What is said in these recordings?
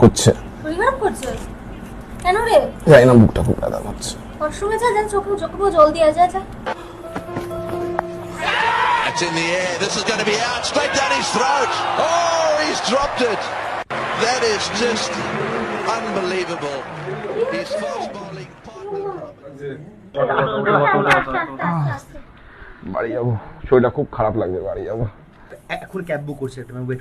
করছে। শরীর খারাপ করছে কেন রে? জানি না, বুকটা খুব ব্যথা করছে। ওয়াশরুমে যা, চোখে জল দিয়ে যা। It's in the air. This is going to be out straight down his throat. Oh, he's dropped it. That is just unbelievable. His fast bowling বাড়ি যাবো, শরীরটা খুব খারাপ লাগবে, বাড়ি যাবো। এখন ক্যাব বুক করছে একটা, ওয়েট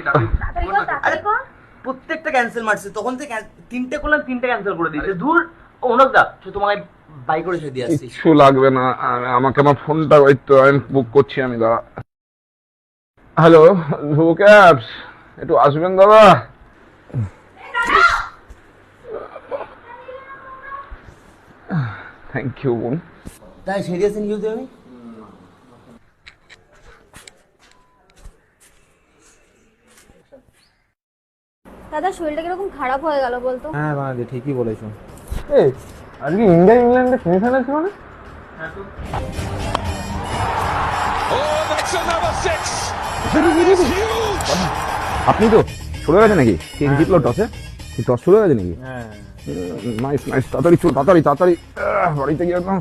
তাড়াতাড়ি কর। প্রত্যেকটা ক্যান্সেল মারছে, তখন থেকে 3টে করলাম, 3টে ক্যান্সেল করে দিয়েছে। ধুর অনুক দা, তোমাকে বাই করে ছেড়ে দিয়ে আসছি। কিছু লাগবে না, আমাকে আমার ফোনটা ওই তো আমি বুক করছি আমি, দাদা। হ্যালো, ধ্রুব ক্যাবস, একটু আসবেন দাদা? থ্যাংক ইউ বোন। তাই সিরিয়াস নিউজ আমি দাদা শরীরটা কিরকম খারাপ হয়ে গেল বলতো? হ্যাঁ বানাদি ঠিকই বলেছো। এই আজকে ইন্ডিয়া ইংল্যান্ডে সেমিফাইনাল ছিল না? Oh, that's another six. আপনি তো শুরু হয়ে গেছে নাকি? কে জিতলো টসে? টস শুরু হয়ে গেছে নাকি? নাইস নাইস, তাড়াতাড়ি চল, তাড়াতাড়ি বাড়িতে গিয়ে একদম